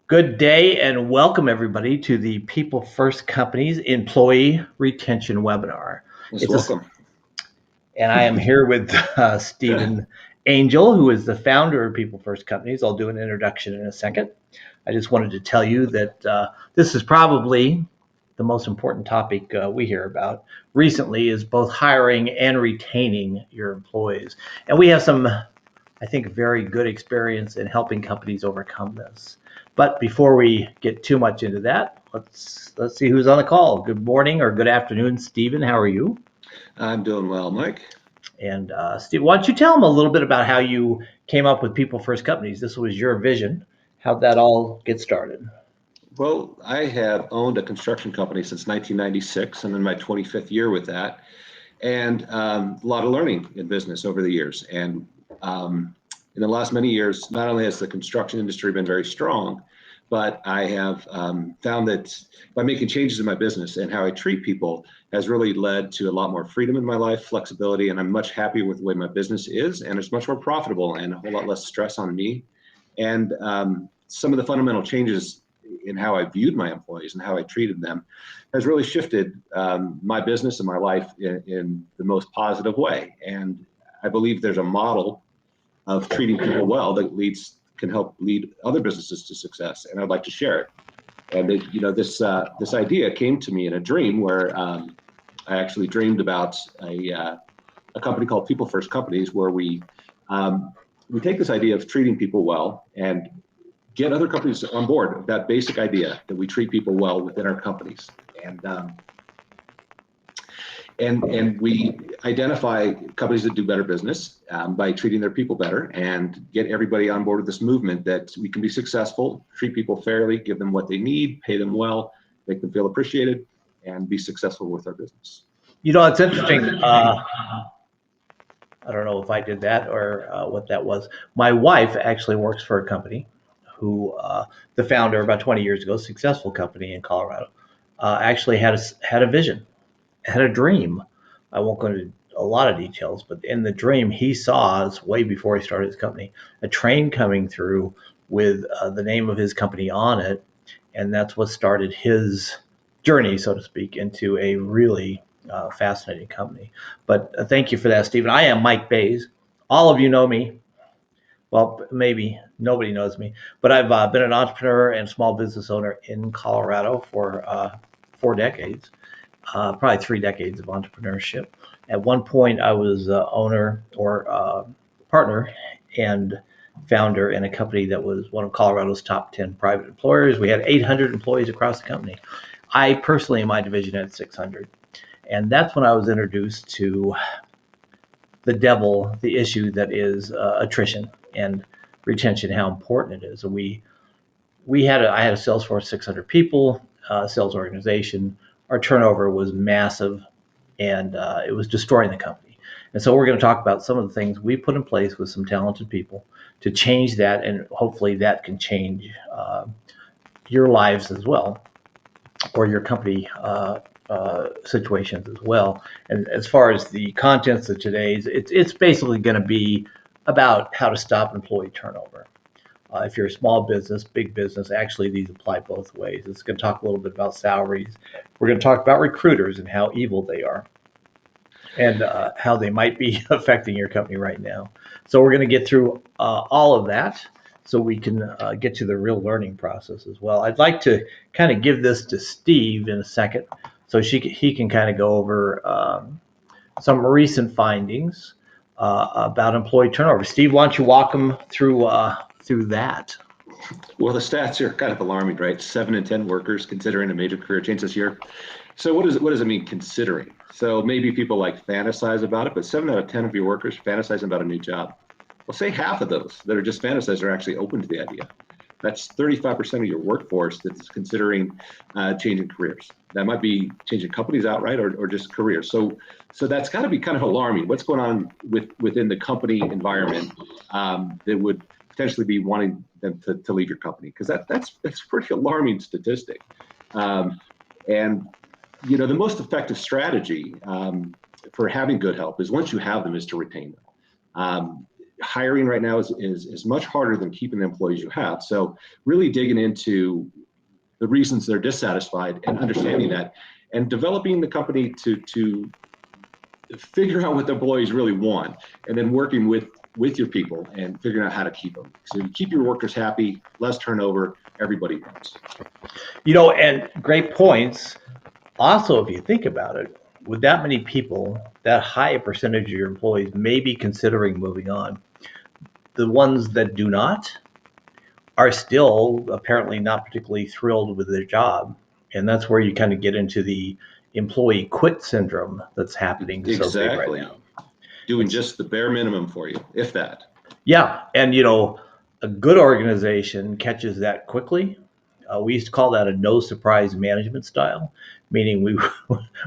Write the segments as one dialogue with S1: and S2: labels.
S1: Good day and welcome everybody to the People First Companies Employee Retention Webinar.
S2: Yes, welcome.
S1: And I am here with Stephen Angel, who is the founder of People First Companies. I'll do an introduction in a second. I just wanted to tell you that this is probably the most important topic we hear about recently is both hiring and retaining your employees. And we have some, I think, very good experience in helping companies overcome this. But before we get too much into that, let's see who's on the call. Good morning or good afternoon, Stephen. How are you?
S2: I'm doing well, Mike.
S1: And Steve, why don't you tell them a little bit about how you came up with People First Companies? This was your vision. How'd that all get started?
S2: Well, I have owned a construction company since 1996. I'm in my 25th year with that, and a lot of learning in business over the years. And in the last many years, not only has the construction industry been very strong, but I have found that by making changes in my business and how I treat people has really led to a lot more freedom in my life, flexibility, and I'm much happier with the way my business is, and it's much more profitable and a whole lot less stress on me. And some of the fundamental changes in how I viewed my employees and how I treated them has really shifted my business and my life in the most positive way. And I believe there's a model of treating people well that can help lead other businesses to success, and I'd like to share it. And this idea came to me in a dream where I actually dreamed about a company called People First Companies, where we take this idea of treating people well and get other companies on board with that basic idea that we treat people well within our companies. And we identify companies that do better business by treating their people better and get everybody on board with this movement that we can be successful, treat people fairly, give them what they need, pay them well, make them feel appreciated, and be successful with our business.
S1: You know, it's interesting. I don't know if I did that or what that was. My wife actually works for a company who the founder about 20 years ago, successful company in Colorado, actually had a vision, had a dream. I won't go into a lot of details, but in the dream he saw, it's way before he started his company, a train coming through with the name of his company on it, and that's what started his journey, so to speak, into a really fascinating company. But thank you for that, Stephen. I am Mike Bays. All of you know me. Well, maybe nobody knows me, but I've been an entrepreneur and small business owner in Colorado for 4 decades, probably 3 decades of entrepreneurship. At one point, I was owner or partner and founder in a company that was one of Colorado's top 10 private employers. We had 800 employees across the company. I personally, in my division, had 600. And that's when I was introduced to the devil, the issue that is attrition and retention, how important it is. So I had a sales force, 600 people, sales organization. Our turnover was massive, and it was destroying the company. And so we're going to talk about some of the things we put in place with some talented people to change that, and hopefully that can change your lives as well, or your company situations as well. And as far as the contents of today's, it's basically going to be about how to stop employee turnover. If you're a small business, big business, actually these apply both ways. It's going to talk a little bit about salaries. We're going to talk about recruiters and how evil they are and how they might be affecting your company right now. So we're going to get through all of that so we can get to the real learning process as well. I'd like to kind of give this to Steve in a second so he can kind of go over some recent findings about employee turnover. Steve, why don't you walk them through that?
S2: Well, the stats are kind of alarming, right? 7 in 10 workers considering a major career change this year. So what does it mean considering? So maybe people like fantasize about it, but 7 out of 10 of your workers fantasizing about a new job. Well, say half of those that are just fantasizing are actually open to the idea. That's 35% of your workforce that's considering changing careers. That might be changing companies outright or just careers. So that's got to be kind of alarming. What's going on within the company environment that would potentially be wanting them to leave your company? Because that's a pretty alarming statistic. And the most effective strategy for having good help is once you have them is to retain them. hiring right now is much harder than keeping the employees you have. So really digging into the reasons they're dissatisfied and understanding that, and developing the company to figure out what the employees really want, and then working with your people and figuring out how to keep them. So you keep your workers happy, less turnover, everybody wins.
S1: And great points. Also, if you think about it, with that many people, that high a percentage of your employees may be considering moving on. The ones that do not are still apparently not particularly thrilled with their job. And that's where you kind of get into the employee quit syndrome that's happening so big right
S2: Exactly.
S1: now.
S2: Doing just the bare minimum for you, if that.
S1: Yeah. And, a good organization catches that quickly. We used to call that a no surprise management style, meaning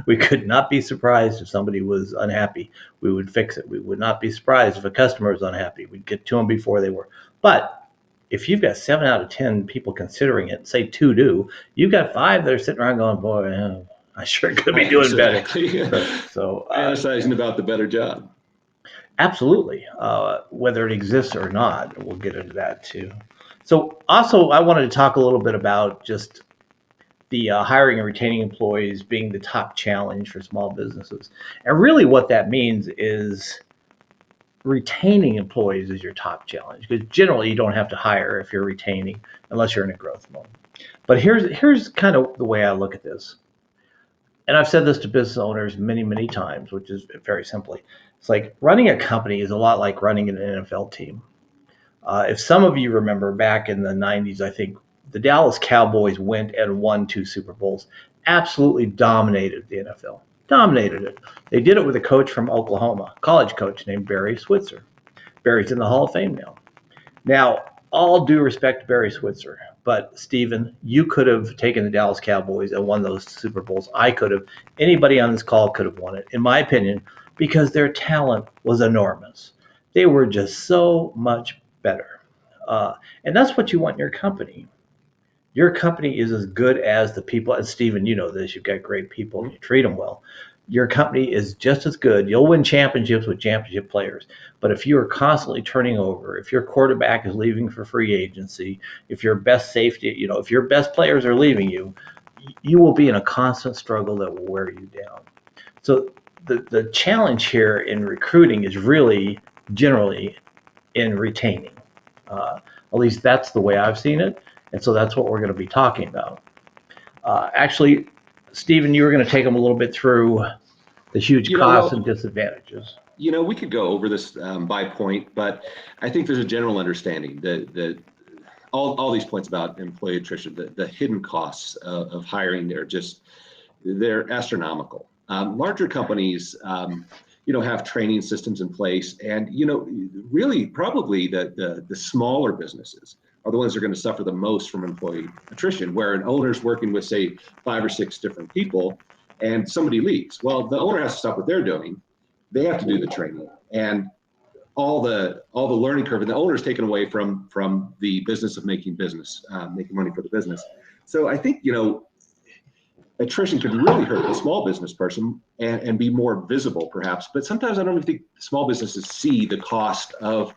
S1: we could not be surprised if somebody was unhappy. We would fix it. We would not be surprised if a customer was unhappy. We'd get to them before they were. But if you've got 7 out of 10 people considering it, say 2 do, you've got 5 that are sitting around going, boy, I sure could be doing better.
S2: Exactly.
S1: So
S2: Fantasizing about the better job.
S1: absolutely, whether it exists or not, we'll get into that too. So also, I wanted to talk a little bit about just the hiring and retaining employees being the top challenge for small businesses. And really, what that means is retaining employees is your top challenge, because generally you don't have to hire if you're retaining unless you're in a growth mode. But here's kind of the way I look at this. And I've said this to business owners many times, which is very simply, it's like running a company is a lot like running an NFL team. If some of you remember back in the 90s, I think the Dallas Cowboys went and won 2 Super Bowls, absolutely dominated the NFL, dominated it. They did it with a coach from Oklahoma, college coach named Barry Switzer. Barry's in the Hall of Fame now. Now, all due respect to Barry Switzer, but Stephen, you could have taken the Dallas Cowboys and won those Super Bowls. I could have. Anybody on this call could have won it, in my opinion, because their talent was enormous. They were just so much better. And that's what you want in your company. Your company is as good as the people. And Stephen, you know this. You've got great people and you treat them well. Your company is just as good. You'll win championships with championship players. But if you are constantly turning over, if your quarterback is leaving for free agency, if your best safety, if your best players are leaving you, you will be in a constant struggle that will wear you down. So the challenge here in recruiting is really generally in retaining. At least that's the way I've seen it. And so that's what we're going to be talking about. Actually, Stephen, you were going to take them a little bit through the huge costs and disadvantages.
S2: We could go over this by point, but I think there's a general understanding that all these points about employee attrition, the hidden costs of hiring, they're astronomical. Larger companies, have training systems in place, and really probably the smaller businesses are the ones that are going to suffer the most from employee attrition, where an owner's working with, say, 5 or 6 different people, and somebody leaves. Well, the owner has to stop what they're doing. They have to do the training and all the learning curve, and the owner is taken away from the business of making money for the business. So I think attrition could really hurt the small business person and be more visible, perhaps. But sometimes I don't even think small businesses see the cost of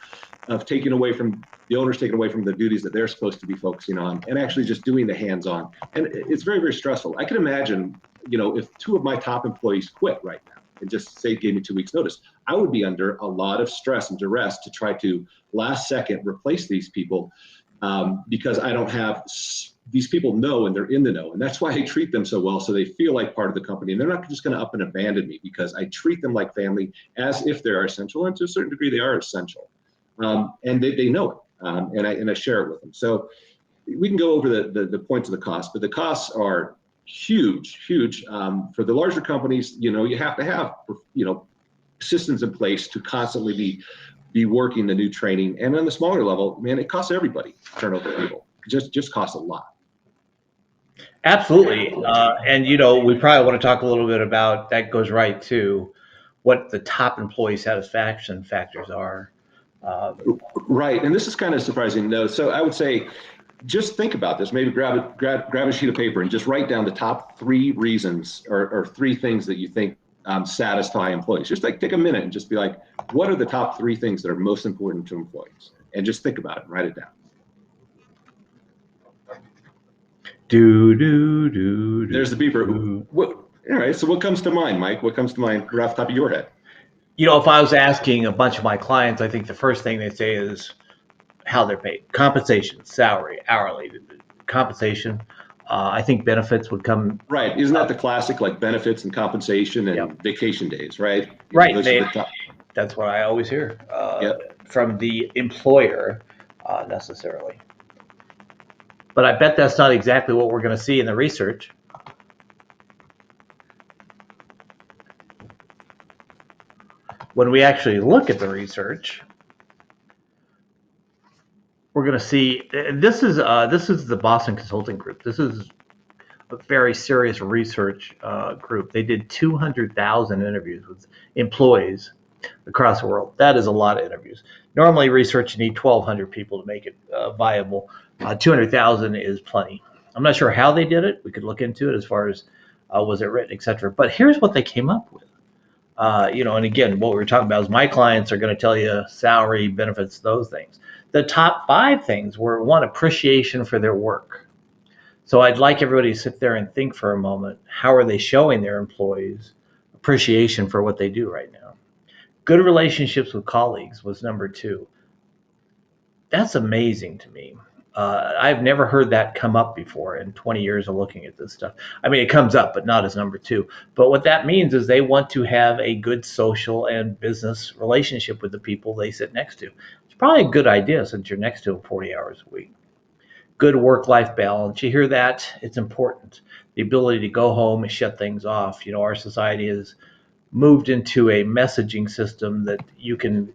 S2: taking away from the owners, taking away from the duties that they're supposed to be focusing on, and actually just doing the hands-on. And it's very, very stressful. I can imagine, if 2 of my top employees quit right now and just say gave me 2 weeks notice, I would be under a lot of stress and duress to try to last second replace these people, because I don't have these people know, and they're in the know. And that's why I treat them so well, so they feel like part of the company. And they're not just going to up and abandon me, because I treat them like family, as if they are essential. And to a certain degree, they are essential. And they know it. And I share it with them. So we can go over the points of the cost, but the costs are huge. For the larger companies, you have to have, systems in place to constantly be working the new training. And on the smaller level, man, it costs everybody to turn over people. It just costs a lot.
S1: Absolutely. And, we probably want to talk a little bit about that. Goes right to what the top employee satisfaction factors are.
S2: Right. And this is kind of surprising, though. So I would say, just think about this. Maybe grab a sheet of paper and just write down the top 3 reasons or 3 things that you think satisfy employees. Just like take a minute and just be like, what are the top 3 things that are most important to employees? And just think about it and write it down. There's the beeper. All right. So what comes to mind, Mike? What comes to mind right off the top of your head?
S1: If I was asking a bunch of my clients, I think the first thing they say is how they're paid, compensation, salary, hourly, compensation. I think benefits would come.
S2: Right. Isn't that the classic, like benefits and compensation and
S1: Yep.
S2: vacation days, right?
S1: Right.
S2: Those are the top.
S1: That's what I always hear
S2: Yep.
S1: from the employer necessarily. But I bet that's not exactly what we're going to see in the research. When we actually look at the research, we're going to see this is the Boston Consulting Group. This is a very serious research group. They did 200,000 interviews with employees across the world. That is a lot of interviews. Normally, research, you need 1,200 people to make it viable. 200,000 is plenty. I'm not sure how they did it. We could look into it as far as was it written, et cetera. But here's what they came up with. And again, what we were talking about is my clients are going to tell you salary, benefits, those things. The top 5 things were, 1, appreciation for their work. So I'd like everybody to sit there and think for a moment, how are they showing their employees appreciation for what they do right now? Good relationships with colleagues was number 2. That's amazing to me. I've never heard that come up before in 20 years of looking at this stuff. I mean, it comes up, but not as number 2. But what that means is they want to have a good social and business relationship with the people they sit next to. It's probably a good idea since you're next to them 40 hours a week. Good work-life balance. You hear that? It's important. The ability to go home and shut things off. Our society has moved into a messaging system that you can,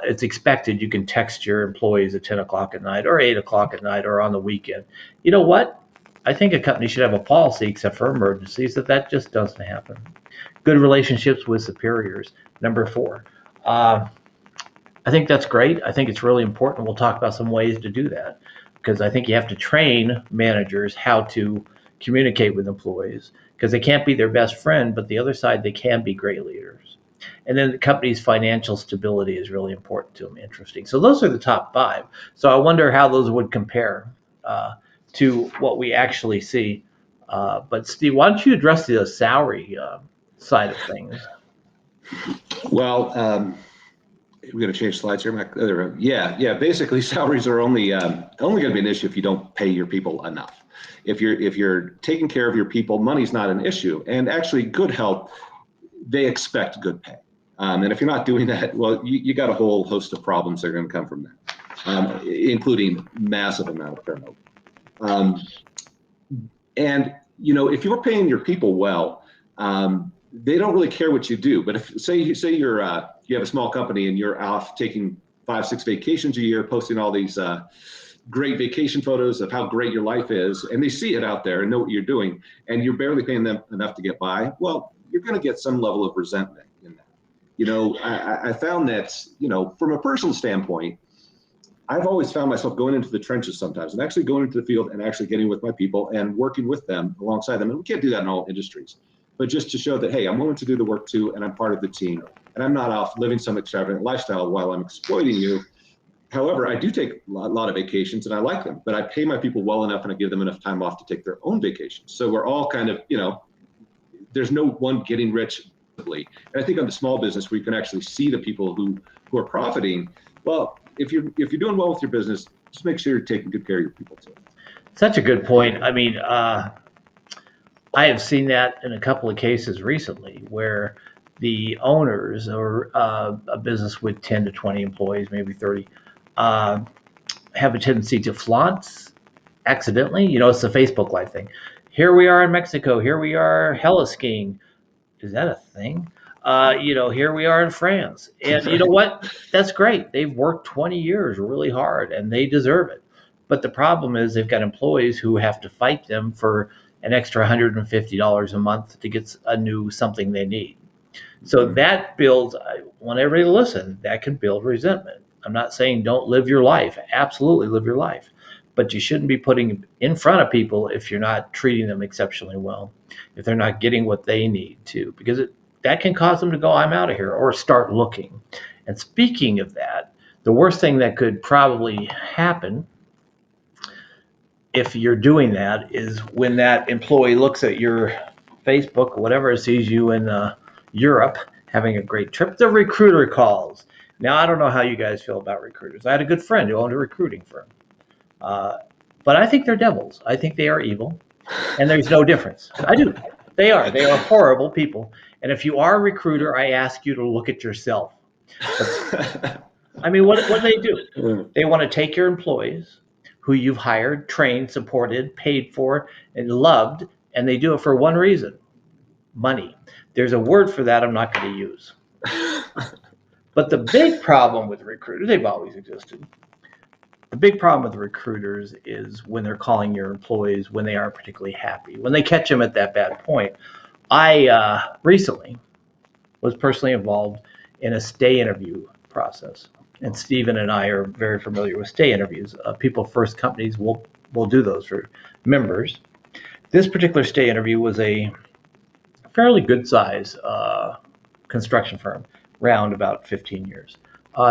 S1: it's expected you can text your employees at 10 o'clock at night or 8 o'clock at night or on the weekend. You know what? I think a company should have a policy, except for emergencies, that just doesn't happen. Good relationships with superiors. Number 4. I think that's great. I think it's really important. We'll talk about some ways to do that, because I think you have to train managers how to communicate with employees, because they can't be their best friend, but the other side, they can be great leaders. And then the company's financial stability is really important to them. Interesting. So those are the top 5. So I wonder how those would compare to what we actually see. But Steve, why don't you address the salary side of things?
S2: Well, we're going to change slides here. Yeah. Basically, salaries are only going to be an issue if you don't pay your people enough. If you're taking care of your people, money's not an issue. And actually, good health, they expect good pay. And if you're not doing that, well, you got a whole host of problems that are going to come from that, including massive amount of turnover. And if you're paying your people well, they don't really care what you do. But if say you have a small company and you're off taking 5-6 vacations a year, posting all these great vacation photos of how great your life is, and they see it out there and know what you're doing, and you're barely paying them enough to get by, well, you're going to get some level of resentment in that. I found that, from a personal standpoint, I've always found myself going into the trenches sometimes and actually going into the field and actually getting with my people and working with them alongside them. And we can't do that in all industries, but just to show that, hey, I'm willing to do the work too, and I'm part of the team, and I'm not off living some extravagant lifestyle while I'm exploiting you. However, I do take a lot of vacations and I like them, but I pay my people well enough and I give them enough time off to take their own vacations. So we're all kind of, there's no one getting rich. And I think on the small business where you can actually see the people who are profiting, well, if you're doing well with your business, just make sure you're taking good care of your people too.
S1: Such a good point. I mean, I have seen that in a couple of cases recently where the owners or a business with 10 to 20 employees, maybe 30, have a tendency to flaunt accidentally. It's the Facebook Live thing. Here we are in Mexico. Here we are heli skiing. Is that a thing? Here we are in France. And you know what? That's great. They've worked 20 years really hard and they deserve it. But the problem is they've got employees who have to fight them for an extra $150 a month to get a new something they need. So that builds, I want everybody to listen, that can build resentment. I'm not saying don't live your life. Absolutely live your life. But you shouldn't be putting in front of people if you're not treating them exceptionally well, if they're not getting what they need to. Because that can cause them to go, I'm out of here, or start looking. And speaking of that, the worst thing that could probably happen if you're doing that is when that employee looks at your Facebook or whatever, sees you in Europe having a great trip, the recruiter calls. Now, I don't know how you guys feel about recruiters. I had a good friend who owned a recruiting firm. Uh, but I think they're devils. I think they are evil, and there's no difference. I do. They are. They are horrible people. And if you are a recruiter, I ask you to look at yourself. But I mean, what do they do? They want to take your employees who you've hired, trained, supported, paid for, and loved, and they do it for one reason: money. There's a word for that I'm not going to use. But the big problem with recruiters, they've always existed. The big problem with recruiters is when they're calling your employees when they aren't particularly happy, when they catch them at that bad point. I recently was personally involved in a stay interview process. And Stephen and I are very familiar with stay interviews. People First companies will do those for members. This particular stay interview was a fairly good size construction firm, around about 15 years.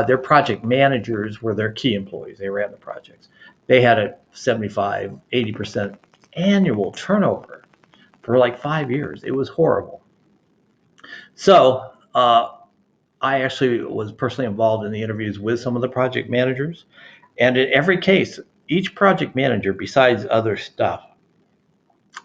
S1: Their project managers were their key employees. They ran the projects. They had a 75, 80% annual turnover for like 5 years. It was horrible. So I actually was personally involved in the interviews with some of the project managers. And in every case, each project manager, besides other stuff,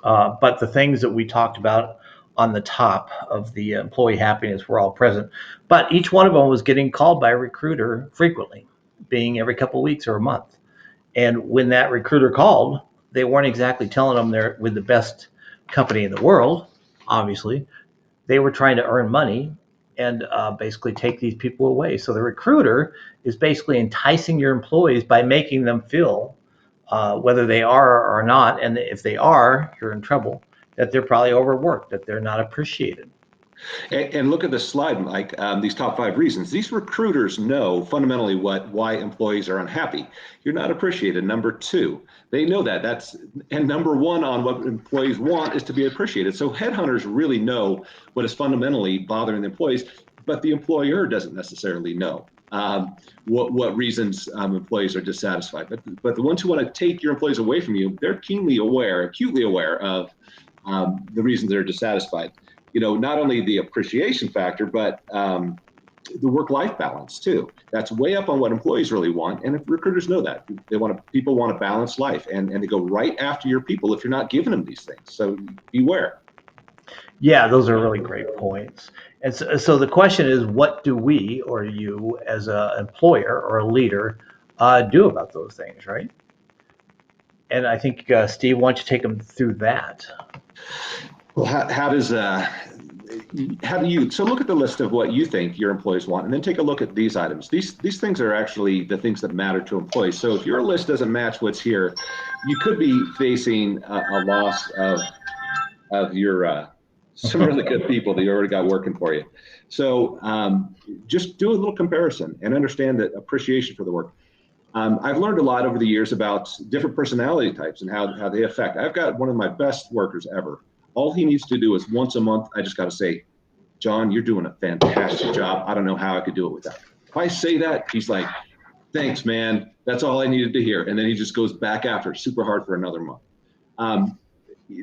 S1: but the things that we talked about on the top of the employee happiness were all present. But each one of them was getting called by a recruiter frequently, being every couple of weeks or a month. And when that recruiter called, they weren't exactly telling them they're with the best company in the world, obviously. They were trying to earn money and basically take these people away. So the recruiter is basically enticing your employees by making them feel, whether they are or not, and if they are, you're in trouble, that they're probably overworked, that they're not appreciated.
S2: And look at this slide, Mike. These top 5 reasons. These recruiters know fundamentally why employees are unhappy. You're not appreciated. Number 2, they know that. And number 1 on what employees want is to be appreciated. So headhunters really know what is fundamentally bothering the employees, but the employer doesn't necessarily know what reasons employees are dissatisfied. But the ones who want to take your employees away from you, they're acutely aware of the reasons they're dissatisfied. Not only the appreciation factor, but the work-life balance too. That's way up on what employees really want. And if recruiters know that, people want a balanced life, and they go right after your people if you're not giving them these things. So beware.
S1: Yeah, those are really great points. And so the question is, what do we or you as an employer or a leader do about those things, right? And I think, Steve, why don't you take them through that?
S2: Well, how do you, so look at the list of what you think your employees want, and then take a look at these items. These things are actually the things that matter to employees. So if your list doesn't match what's here, you could be facing a loss of your some really good people that you already got working for you. So just do a little comparison and understand that appreciation for the work. I've learned a lot over the years about different personality types and how they affect. I've got one of my best workers ever. All he needs to do is once a month, I just got to say, John, you're doing a fantastic job. I don't know how I could do it without you. If I say that, he's like, thanks, man. That's all I needed to hear. And then he just goes back after it super hard for another month.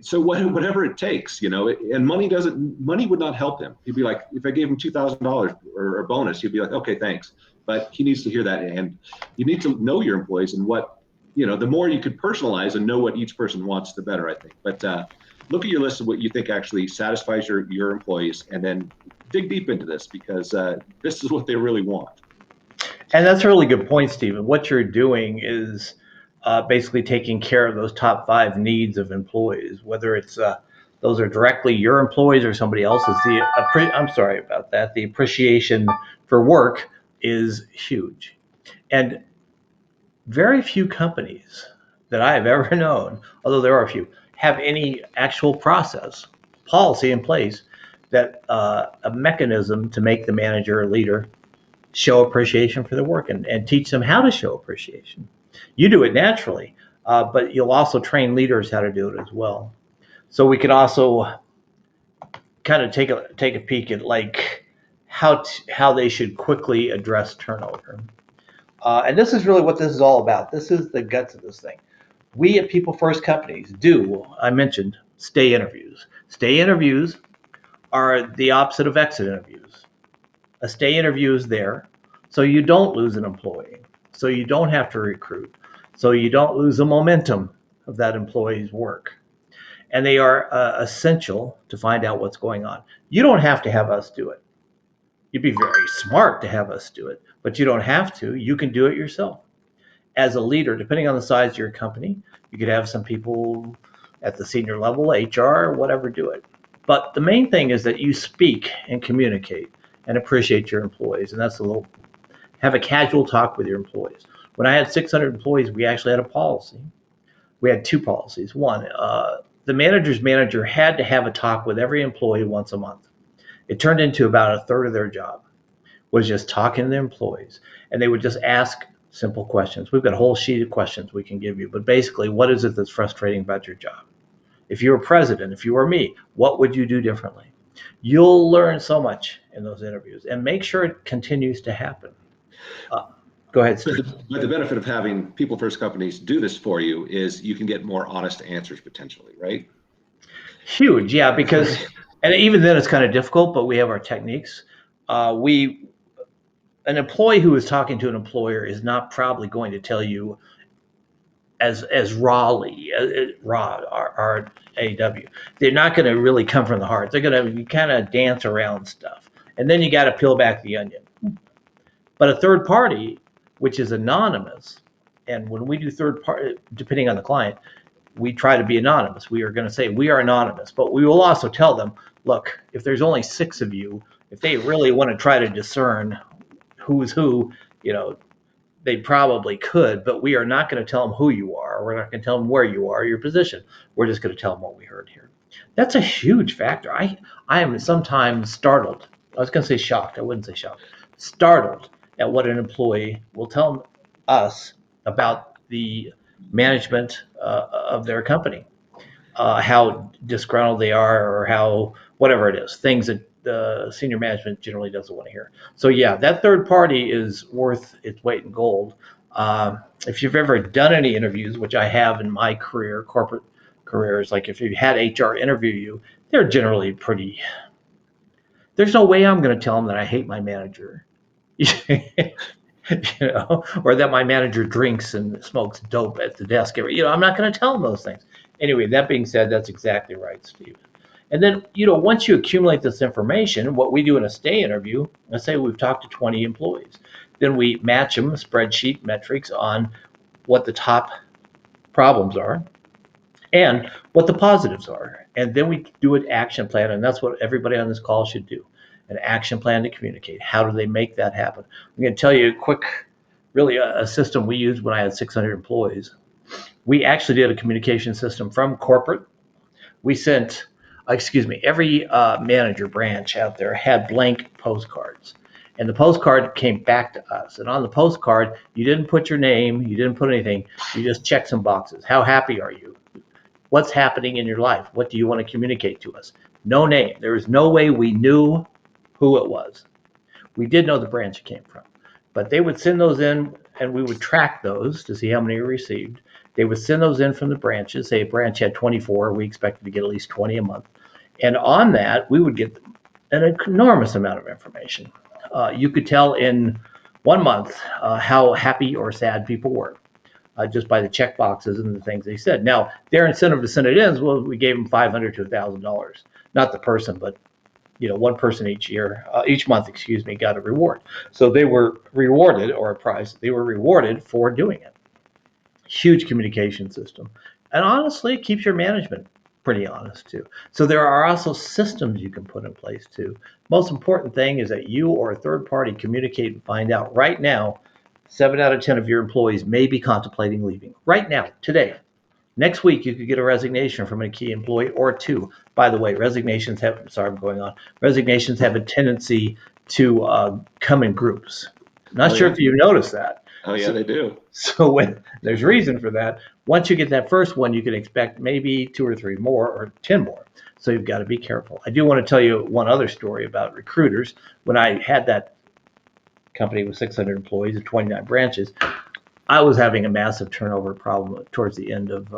S2: So whatever it takes, and money would not help him. He'd be like, if I gave him $2,000 or a bonus, he'd be like, okay, thanks. But he needs to hear that. And you need to know your employees, and the more you could personalize and know what each person wants, the better, I think. But look at your list of what you think actually satisfies your employees, and then dig deep into this, because this is what they really want.
S1: And that's a really good point, Stephen. What you're doing is basically taking care of those top 5 needs of employees, whether it's those are directly your employees or somebody else's. I'm sorry about that. The appreciation for work is huge. And very few companies that I have ever known, although there are a few, have any actual process, policy in place that a mechanism to make the manager or leader show appreciation for their work and teach them how to show appreciation. You do it naturally, but you'll also train leaders how to do it as well. So we can also kind of take a peek at like how they should quickly address turnover. And this is really what this is all about. This is the guts of this thing. We at People First Companies do, I mentioned, stay interviews. Stay interviews are the opposite of exit interviews. A stay interview is there so you don't lose an employee, so you don't have to recruit, so you don't lose the momentum of that employee's work. And they are essential to find out what's going on. You don't have to have us do it. You'd be very smart to have us do it, but you don't have to. You can do it yourself. As a leader, depending on the size of your company, you could have some people at the senior level, HR, whatever, do it. But the main thing is that you speak and communicate and appreciate your employees. And that's a little, have a casual talk with your employees. When I had 600 employees, we actually had a policy. We had two policies. One, the manager's manager had to have a talk with every employee once a month. It turned into about a third of their job was just talking to the employees, and they would just ask simple questions. We've got a whole sheet of questions we can give you, but basically, what is it that's frustrating about your job? If you were president, if you were me, what would you do differently? You'll learn so much in those interviews, and make sure it continues to happen. Uh, Go ahead,
S2: But
S1: Steve.
S2: the benefit of having People First Companies do this for you is you can get more honest answers potentially, right?
S1: Huge, yeah, because, and even then it's kind of difficult, but we have our techniques. We An employee who is talking to an employer is not probably going to tell you as rawly, raw, R-A-W. They're not going to really come from the heart. They're going to kind of dance around stuff. And then you got to peel back the onion. But a third party, which is anonymous, and when we do third party, depending on the client, we try to be anonymous. We are going to say we are anonymous, but we will also tell them, look, if there's only 6 of you, if they really want to try to discern who's who, you know, they probably could, but we are not going to tell them who you are. We're not going to tell them where you are, your position. We're just going to tell them what we heard here. That's a huge factor. I am sometimes startled. I was going to say shocked. I wouldn't say shocked. Startled at what an employee will tell us about the management of their company, how disgruntled they are, or how whatever it is, things that the senior management generally doesn't want to hear. So yeah, that third party is worth its weight in gold. If you've ever done any interviews, which I have in my career, corporate careers, like if you had HR interview you, they're generally pretty. There's no way I'm going to tell them that I hate my manager. Or that my manager drinks and smokes dope at the desk. I'm not going to tell them those things. Anyway, that being said, that's exactly right, Steve. And then, once you accumulate this information, what we do in a stay interview, let's say we've talked to 20 employees, then we match them spreadsheet metrics on what the top problems are and what the positives are. And then we do an action plan, and that's what everybody on this call should do, an action plan to communicate. How do they make that happen? I'm going to tell you a quick, really a system we used when I had 600 employees. We actually did a communication system from corporate. We sent, every manager branch out there had blank postcards. And the postcard came back to us. And on the postcard, you didn't put your name, you didn't put anything, you just checked some boxes. How happy are you? What's happening in your life? What do you want to communicate to us? No name. There was no way we knew who it was. We did know the branch it came from, but they would send those in and we would track those to see how many were received. They would send those in from the branches. Say a branch had 24, we expected to get at least 20 a month. And on that, we would get an enormous amount of information. You could tell in 1 month how happy or sad people were. Just by the check boxes and the things they said. Now, their incentive to send it in is, well, we gave them $500 to $1,000, not the person, but one person each month, got a reward. So they were rewarded, or a prize. They were rewarded for doing it. Huge communication system, and honestly, it keeps your management pretty honest too. So there are also systems you can put in place too. Most important thing is that you or a third party communicate and find out right now. 7 out of 10 of your employees may be contemplating leaving right now, today. Next week, you could get a resignation from a key employee or two. By the way, I'm going on. Resignations have a tendency to come in groups. Not
S2: Oh,
S1: sure
S2: yeah.
S1: if you've noticed that.
S2: Oh yeah, they do.
S1: So when there's reason for that, once you get that first one, you can expect maybe 2 or 3 more or 10 more. So you've got to be careful. I do want to tell you one other story about recruiters. When I had that company with 600 employees and 29 branches, I was having a massive turnover problem towards the end of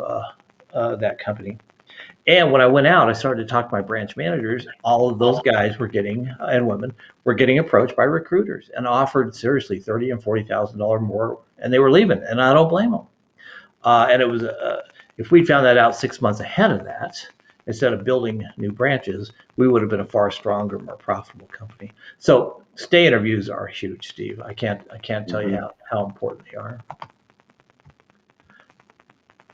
S1: that company. And when I went out, I started to talk to my branch managers. All of those guys were getting, and women were getting approached by recruiters and offered seriously $30,000 and $40,000 more, and they were leaving. And I don't blame them. And it was, if we'd found that out 6 months ahead of that, instead of building new branches, we would have been a far stronger, more profitable company. So stay interviews are huge, Steve. I can't tell you how important they are.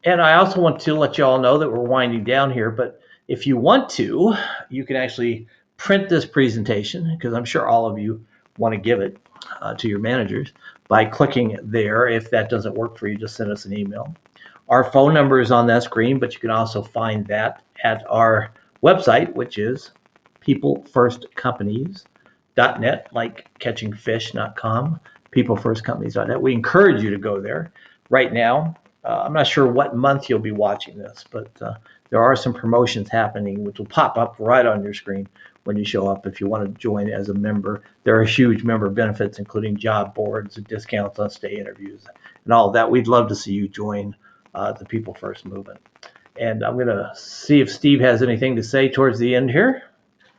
S1: And I also want to let you all know that we're winding down here, but if you want to, you can actually print this presentation, because I'm sure all of you want to give it to your managers by clicking there. If that doesn't work for you, just send us an email. Our phone number is on that screen, but you can also find that at our website, which is peoplefirstcompanies.net, like catchingfish.com, peoplefirstcompanies.net. We encourage you to go there right now. I'm not sure what month you'll be watching this, but there are some promotions happening which will pop up right on your screen when you show up if you want to join as a member. There are huge member benefits, including job boards, discounts on stay interviews, and all of that. We'd love to see you join the People First movement. And I'm going to see if Steve has anything to say towards the end here.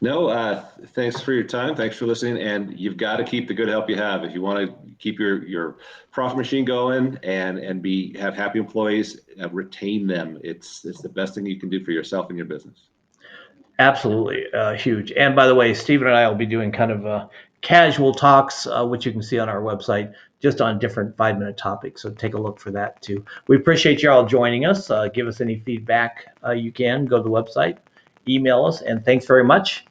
S2: No, thanks for your time. Thanks for listening. And you've got to keep the good help you have. If you want to keep your profit machine going and have happy employees, retain them. It's the best thing you can do for yourself and your business.
S1: Absolutely, huge. And by the way, Stephen and I will be doing kind of casual talks, which you can see on our website, just on different 5-minute topics. So take a look for that too. We appreciate you all joining us. Give us any feedback you can. Go to the website, email us, and thanks very much.